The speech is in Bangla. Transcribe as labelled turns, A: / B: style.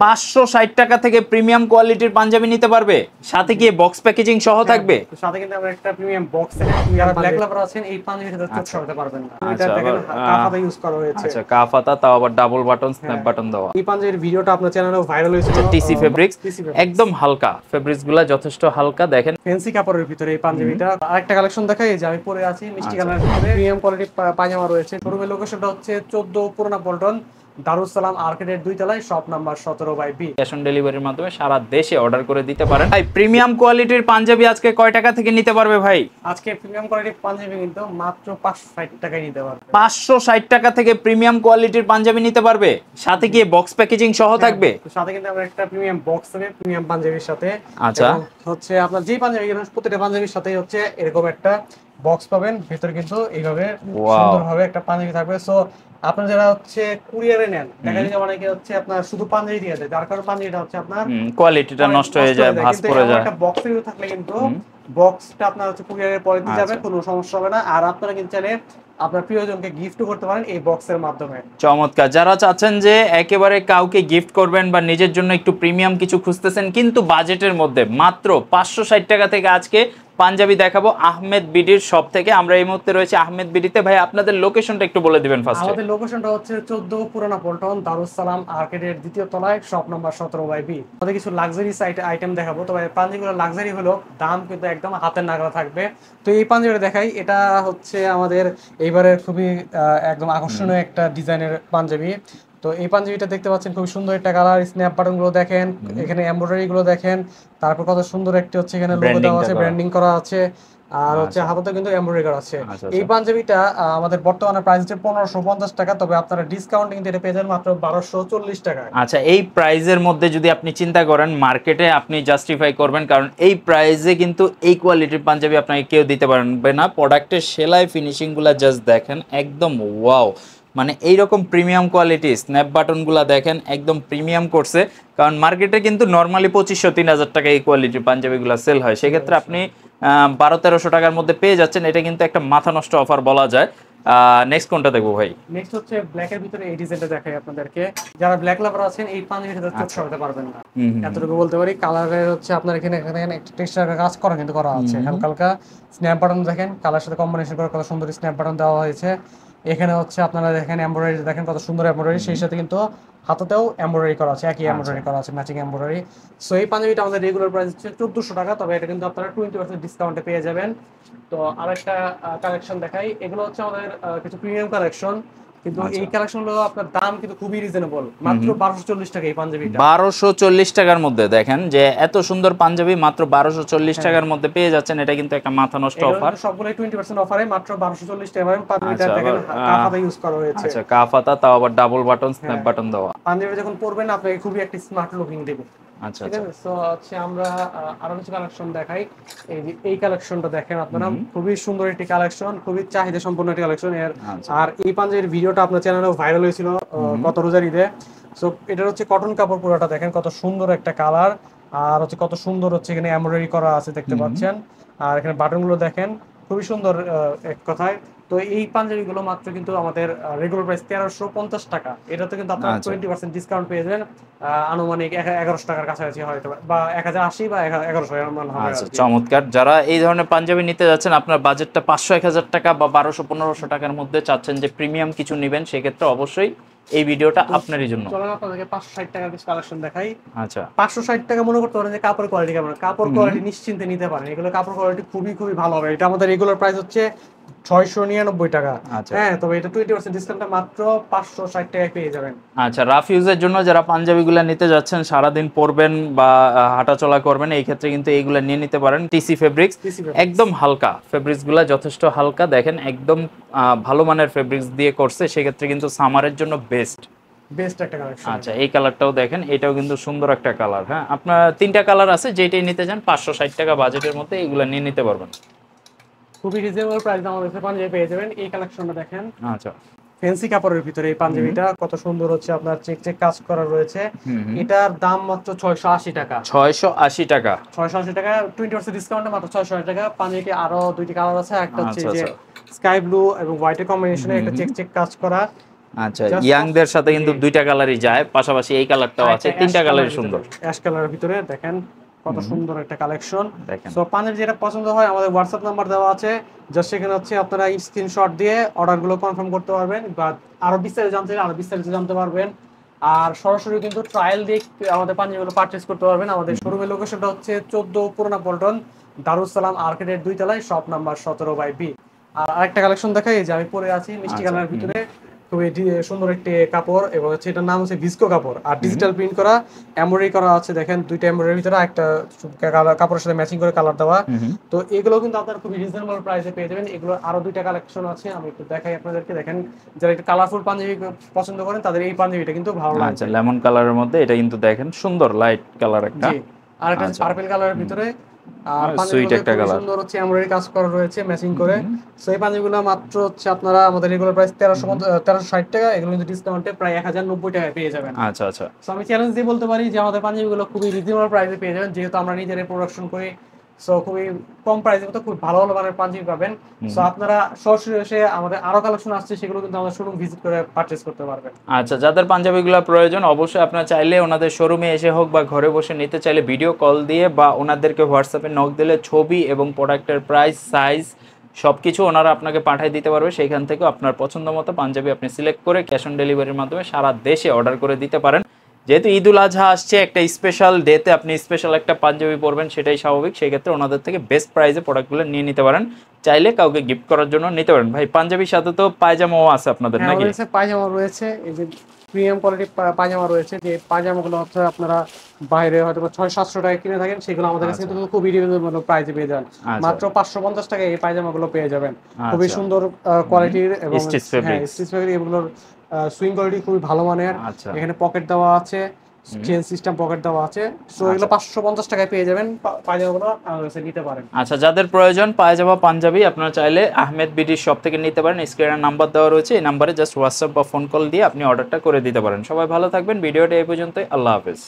A: 560 টাকা থেকে প্রিমিয়াম কোয়ালিটির পাঞ্জাবি নিতে পারবে, সাথে কি বক্স প্যাকেজিং সহ থাকবে।
B: সাথে কিন্তু আমরা একটা প্রিমিয়াম বক্স এর যারা ব্ল্যাক লাভার আছেন এই পাঞ্জাবিটা চোখ সরাতে পারবেন না। এটা দেখেন কাফাতা ইউজ করা হয়েছে।
A: আচ্ছা, কাফাতা, তাও আবার ডাবল বাটন স্ন্যাপ বাটন দেওয়া।
B: এই পাঞ্জাবির ভিডিওটা আপনার চ্যানেলে ভাইরাল হয়েছিল।
A: টিসি ফেব্রিক্স, একদম হালকা, ফেব্রিক্সগুলো যথেষ্ট হালকা। দেখেন
B: ফ্যান্সি কাপড়ের ভিতরে এই পাঞ্জাবিটা। আরেকটা কালেকশন দেখাই, যে আমি পরে আছি মিষ্টি কালারের ভিতরে প্রিমিয়াম কোয়ালিটি পায়জামা রয়েছে। শোরুমের লোকেশনটা হচ্ছে 14 পুরানা পল্টন, দারুসালাম আর্কেডের 2 তলায়, shop number 17/B।
A: Cash on ডেলিভারির মাধ্যমে সারা দেশে অর্ডার করে দিতে পারেন। ভাই প্রিমিয়াম কোয়ালিটির পাঞ্জাবি আজকে কয় টাকা থেকে নিতে পারবে ভাই?
B: আজকে প্রিমিয়াম কোয়ালিটির পাঞ্জাবি কিন্তু মাত্র 560 টাকায় নিতে পারবে।
A: 560 টাকা থেকে প্রিমিয়াম কোয়ালিটির পাঞ্জাবি নিতে পারবে, সাথে কি বক্স প্যাকেজিং সহ থাকবে।
B: সাথে কিন্তু আমরা একটা প্রিমিয়াম বক্স হবে প্রিমিয়াম পাঞ্জাবির সাথে।
A: আচ্ছা,
B: হচ্ছে আপনার যে পাঞ্জাবি কিনুন প্রত্যেকটা পাঞ্জাবির সাথেই হচ্ছে এরকম একটা বক্স পাবেন, ভিতরে কিন্তু এইভাবে সুন্দরভাবে একটা পাঞ্জাবি থাকবে। সো আপনারা যারা হচ্ছে কুরিয়ারে নেন, দেখা যায় অনেকে হচ্ছে আপনার শুধু পাঞ্জাবি দিয়ে দেয়, যার কারণে পাঞ্জাবিটা হচ্ছে আপনার
A: কোয়ালিটিটা নষ্ট হয়ে যায়, ভাঁজ পড়ে যায়।
B: একটা বক্সের ভিতরে থাকলে কিন্তু বক্সটা আপনার হচ্ছে কুরিয়ারের পরে দিয়ে যাবে, কোনো সমস্যা হবে না। আর আপনারা কিন্তু চাইলে আপনার প্রিয়জনকে গিফটও করতে পারেন এই বক্সের মাধ্যমে।
A: চমৎকার। যারা চাচ্ছেন যে একেবারে কাউকে গিফট করবেন বা নিজের জন্য একটু প্রিমিয়াম কিছু খুঁজতেছেন কিন্তু বাজেটের মধ্যে, মাত্র 560 টাকা থেকে আজকে পাঞ্জাবি দেখাবো আহমেদ বিডির শপ থেকে। আমরা এই মুহূর্তে রয়েছে আহমেদ বিডিতে। ভাই আপনাদের লোকেশনটা একটু বলে দিবেন ফার্স্টে।
B: আমাদের লোকেশনটা হচ্ছে 14 পুরানা পল্টন, দারুসালাম আর্কেডের 2য় তলায়, শপ নাম্বার 17/B। আমাদের কিছু লাক্সারি আইটেম দেখাবো। তবে পাঞ্জাবিগুলো লাক্সারি হলো, দাম কিন্তু একদম হাতের নাগালে থাকবে। তো এই পাঞ্জাবিটা দেখাই, এটা হচ্ছে আমাদের এইবারের খুবই একদম আকর্ষণীয় একটা ডিজাইনের পাঞ্জাবি। তো এই পাঞ্জাবিটা দেখতে পাচ্ছেন খুব সুন্দর একটা কালার, স্ন্যাপ বাটন গুলো দেখেন, এখানে এমব্রয়ডারি গুলো দেখেন, তারপর কত সুন্দর একটা হচ্ছে এখানে লোগো দেওয়া আছে, ব্র্যান্ডিং করা আছে, আর হচ্ছে হাতাতে কিন্তু এমব্রয়ডারি করা আছে। এই পাঞ্জাবিটা আমাদের বর্তমানে প্রাইস হচ্ছে 1550 টাকা, তবে আপনারা ডিসকাউন্ট কিন্তু এটা পেয়ে যান মাত্র 1240 টাকা।
A: আচ্ছা, এই প্রাইজের মধ্যে যদি আপনি চিন্তা করেন মার্কেটে আপনি জাস্টিফাই করবেন, কারণ এই প্রাইসে কিন্তু এই কোয়ালিটির পাঞ্জাবি আপনাকে কেউ দিতে পারবে না। প্রোডাক্টের সেলাই ফিনিশিংগুলো জাস্ট দেখেন, একদম ওয়াও। মানে এইরকম প্রিমিয়াম কোয়ালিটি স্ন্যাপ বাটনগুলো দেখেন, একদম প্রিমিয়াম করছে। কারণ মার্কেটে কিন্তু নর্মালি 2500-3000 টাকা এই কোয়ালিটির পাঞ্জাবিগুলো সেল হয়, সেক্ষেত্রে আপনি 1200-1300 টাকার মধ্যে পেয়ে যাচ্ছেন। এটা কিন্তু একটা মাথা নষ্ট অফার বলা যায়। নেক্সট কোনটা দেখবো ভাই?
B: নেক্সট হচ্ছে ব্ল্যাক এর ভিতরে এই ডিজাইনটা দেখাই আপনাদেরকে। যারা ব্ল্যাক লাভার আছেন এই পাঞ্জাবিটা চোখ সরাতে পারবেন না, এতটুকু বলতে পারি। কালারের হচ্ছে আপনার এখানে একটা টেক্সচারের কাজ করা কিন্তু করা আছে, হালকা হালকা স্ন্যাপ বাটন দেখেন, কালার সাথে কম্বিনেশন করে কত সুন্দর স্ন্যাপ বাটন দেওয়া হয়েছে। এখানে হচ্ছে আপনারা দেখেন এমব্রয়ডারি দেখেন কত সুন্দর এমব্রয়ডারি, সেই সাথে কিন্তু হাতেও এমব্রয়ডারি করা আছে, একই এমব্রয়ডারি করা আছে, ম্যাচিং এমব্রয়ডারি। সো এই পাঞ্জাবিটা আমাদের রেগুলার প্রাইস হচ্ছে 1400 টাকা, তবে এটা কিন্তু আপনারা 20% ডিসকাউন্টে পেয়ে যাবেন। তো আরেকটা কালেকশন দেখাই, এগুলো হচ্ছে আমাদের কিছু প্রিমিয়াম কালেকশন, কিন্তু এই কালেকশনগুলো আপনার দাম কিন্তু খুবই রিজনেবল, মাত্র 1240 টাকা এই পাঞ্জাবিটা।
A: 1240 টাকার মধ্যে দেখেন যে এত সুন্দর পাঞ্জাবি মাত্র 1240 টাকার মধ্যে পেয়ে যাচ্ছেন। এটা কিন্তু একটা মাথা নষ্ট অফার।
B: সবগুলোই 20% অফারে মাত্র 1240 টাকা পাঞ্জাবিটা দেখেন কাফাতা ইউজ করা হয়েছে।
A: আচ্ছা, কাফাতা, তাও আবার ডাবল বাটন স্ন্যাপ বাটন দেওয়া।
B: পাঞ্জাবি যখন পরবেন আপনাকে খুবই একটা স্মার্ট লুকিং দেবে।
A: আচ্ছা
B: ঠিক আছে। সো হচ্ছে আমরা আরো কিছু কালেকশন দেখাই। এই কালেকশনটা দেখেন আপনারা, খুবই সুন্দর একটি কালেকশন, খুবই চাহিদা সম্পন্ন একটি কালেকশন এর। আর এই পাঞ্জাবির ভিডিওটা আপনার চ্যানেলে ভাইরাল হয়েছিল গত রোজার ঈদে। সো এটা হচ্ছে কটন কাপড়, পুরোটা দেখেন কত সুন্দর একটা কালার, আর হচ্ছে কত সুন্দর হচ্ছে এখানে এমব্রয়ডারি করা আছে দেখতে পাচ্ছেন, আর এখানে বাটনগুলো দেখেন খুবই সুন্দর এক কথায়। তো এই পাঞ্জাবিগুলো মাত্র কিন্তু আমাদের রেগুলার প্রাইস 1350 টাকা, এটাতে কিন্তু আপনারা 20% ডিসকাউন্ট পেয়ে যাবেন, আনুমানিক 1100 টাকার কাছাকাছি হয়তো, বা 1080 বা 1100 এমন হবে।
A: আচ্ছা, চমৎকার। যারা এই ধরনের পাঞ্জাবি নিতে যাচ্ছেন, আপনার বাজেটটা 500-1000 টাকা বা 1200-1500 টাকার মধ্যে চাচ্ছেন যে প্রিমিয়াম কিছু নেবেন, সেক্ষেত্রে অবশ্যই এই ভিডিওটা আপনারই জন্য।
B: চলুন আপনাদেরকে 560 টাকার কিছু কালেকশন দেখাই।
A: আচ্ছা,
B: 560 টাকা মনে করতে পারেন যে কাপড় কোয়ালিটি কেমন, কাপড় কোয়ালিটি নিশ্চিন্তে নিতে পারেন, এগুলো কাপড় কোয়ালিটি খুবই খুবই ভালো হবে। এটা আমাদের রেগুলার প্রাইস হচ্ছে 699 টাকা। হ্যাঁ, তবে এটা 20% ডিসকাউন্টে মাত্র 560 টাকায় পেয়ে যাবেন।
A: আচ্ছা, রাফ ইউজের জন্য যারা পাঞ্জাবিগুলো নিতে যাচ্ছেন, সারাদিন পরবেন বা হাঁটাচলা করবেন, এই ক্ষেত্রে কিন্তু এইগুলো নিয়ে নিতে পারেন। টিসি ফেব্রিক্স, একদম হালকা, ফেব্রিক্সগুলো যথেষ্ট হালকা, দেখেন একদম ভালো মানের ফেব্রিক্স দিয়ে করছে, সেক্ষেত্রে কিন্তু সামারের জন্য বেস্ট
B: একটা কালেকশন।
A: আচ্ছা, এই কালারটাও দেখেন, এটাও কিন্তু সুন্দর একটা কালার। হ্যাঁ, আপনার 3টা কালার আছে, যেটাই নিতে চান 560 টাকা বাজেটের মধ্যে এগুলো নিয়ে নিতে পারবেন।
B: খুবই রিজনেবল প্রাইসে আমাদের কাছে পাঞ্জাবি পেয়ে যাবেন। এই কালেকশনটা দেখেন,
A: আচ্ছা,
B: ফ্যান্সি কাপড়ের ভিতরে এই পাঞ্জাবিটা কত সুন্দর হচ্ছে, আপনার চেক কাজ করা রয়েছে। এটার দাম মাত্র 680 টাকা।
A: 680 টাকা,
B: 680 টাকা 20% ডিসকাউন্টে মাত্র 680 টাকা। পাঞ্জাবিটি আরো দুইটি কালার আছে, একটা হচ্ছে যে স্কাই ব্লু এবং হোয়াইটের কম্বিনেশনে একটা চেক কাজ করা,
A: আচ্ছা, ইয়াংদের সাথে কিন্তু দুইটা কালারই যায়, পাশাপাশি এই কালারটাও আছে, তিনটা কালারই সুন্দর।
B: অ্যাশ কালারের ভিতরে দেখেন কত সুন্দর একটা কালেকশন। সো পাঞ্জাবি যেটা পছন্দ হয় আমাদের হোয়াটসঅ্যাপ নাম্বার দেওয়া আছে, জাস্ট সেখানে হচ্ছে আপনারা স্ক্রিনশট দিয়ে অর্ডারগুলো কনফার্ম করতে পারবেন, বা আরো বিস্তারিত জানতে চাইলে আরো বিস্তারিত জানতে পারবেন। আর সরাসরি কিন্তু ট্রায়াল দিয়ে আমাদের পাঞ্জাবিগুলো পারচেজ করতে পারবেন। আমাদের শোরুমের লোকেশনটা হচ্ছে 14 পুরানা পল্টন, দারুসালাম আর্কেডের 2 তলায়, শপ নাম্বার 17/B। আর আরেকটা কালেকশন দেখাই, এই যে আমি পরে আছি মিষ্টি কালারের ভিতরে, খুবই সুন্দর একটি কাপড়, এবং হচ্ছে এটার নাম হচ্ছে ভিস্কো কাপড়, আর ডিজিটাল প্রিন্ট করা, এমব্রয়ডারি করা আছে। দেখেন দুইটা এমব্রয়ডারির ভিতরে একটা কাপড়ের সাথে ম্যাচিং করে কালার দেওয়া। তো এগুলো কিন্তু আপনারা খুবই রিজনেবল প্রাইসে পেয়ে যাবেন। এগুলো আরো দুইটা কালেকশন আছে, আমি একটু দেখাই আপনাদেরকে। দেখেন যারা একটু কালারফুল পাঞ্জাবি পছন্দ করেন তাদের এই পাঞ্জাবিটা কিন্তু ভালো লাগবে।
A: আচ্ছা, লেমন কালারের মধ্যে এটা কিন্তু দেখেন সুন্দর লাইট কালার একটা।
B: জি, আর একটা পার্পল কালারের ভিতরে, আর পাঞ্জাবিগুলো খুব সুন্দর হচ্ছে এমব্রয়ডারি কাজ করা রয়েছে ম্যাচিং করে। সো এই পাঞ্জাবিগুলো মাত্র হচ্ছে আপনারা আমাদের রেগুলার প্রাইস 1360 টাকা, এগুলো কিন্তু ডিসকাউন্টে প্রায় 1090 টাকায় পেয়ে যাবেন।
A: আচ্ছা আচ্ছা।
B: সো আমি চ্যালেঞ্জ দিয়ে বলতে পারি যে আমাদের পাঞ্জাবিগুলো খুবই রিজনেবল প্রাইসে পেয়ে যাবেন, যেহেতু আমরা নিজেরাই প্রোডাকশন করি। সো খুবই কম প্রাইসে মতো খুব ভালো ভালো মানের পাঞ্জাবি পাবেন। সো আপনারা সরাসরি এসে আমাদের আরো কালেকশন আসছে, সেগুলো কিন্তু আমাদের শোরুম ভিজিট করে পারচেজ করতে পারবেন।
A: আচ্ছা, যাদের পাঞ্জাবিগুলো প্রয়োজন অবশ্যই আপনারা চাইলে ওনাদের শোরুমে এসে হোক বা ঘরে বসে নিতে চাইলে ভিডিও কল দিয়ে বা ওনাদেরকে হোয়াটসঅ্যাপে নক দিলে ছবি এবং প্রোডাক্টের প্রাইস, সাইজ সবকিছু ওনারা আপনাকে পাঠিয়ে দিতে পারবে। সেইখান থেকে আপনার পছন্দ মতো পাঞ্জাবি আপনি সিলেক্ট করে ক্যাশ অন ডেলিভারির মাধ্যমে সারা দেশে অর্ডার করে দিতে পারেন। যেহেতু ঈদ উল আজহা আসছে, একটা স্পেশাল ডেতে আপনি স্পেশাল একটা পাঞ্জাবি পরবেন, সেটাই স্বাভাবিক। সেই ক্ষেত্রে ওনাদের থেকে বেস্ট প্রাইসে প্রোডাক্টগুলো নিয়ে নিতে পারেন, চাইলে কাউকে গিফট করার জন্য নিতে পারেন। ভাই পাঞ্জাবির সাথে তো পায়জামাও আছে আপনাদের নাকি?
B: হ্যাঁ, পায়জামা রয়েছে, এই যে প্রিমিয়াম কোয়ালিটির পায়জামা রয়েছে, যে পায়জামাগুলো হচ্ছে আপনারা বাইরে হয়তো 600-700 টাকা কিনে থাকেন, সেগুলো আমাদের কাছে কিন্তু খুবই রিজনেবল প্রাইসে পেয়ে যান। মাত্র 550 টাকায় এই পায়জামাগুলো পেয়ে যাবেন। খুবই সুন্দর কোয়ালিটির এবং স্টিচ ফেব্রিক, এগুলোর সুইং কোয়ালিটি খুবই ভালো মানের। এখানে পকেট দেওয়া আছে, চেন সিস্টেম পকেট দেওয়া আছে। সো এগুলো 550 টাকায় পেয়ে যাবেন, পায়জামাগুলো আমাদের কাছে নিতে পারেন।
A: আচ্ছা, যাদের প্রয়োজন পায়জামা পাঞ্জাবি আপনারা চাইলে আহমেদ বিডির শপ থেকে নিতে পারেন। স্ক্রিনের নাম্বার দেওয়া রয়েছে, এই নাম্বারে জাস্ট হোয়াটসঅ্যাপ বা ফোন কল দিয়ে আপনি অর্ডারটা করে দিতে পারেন। সবাই ভালো থাকবেন, ভিডিওটা এই পর্যন্তই, আল্লাহ হাফেজ।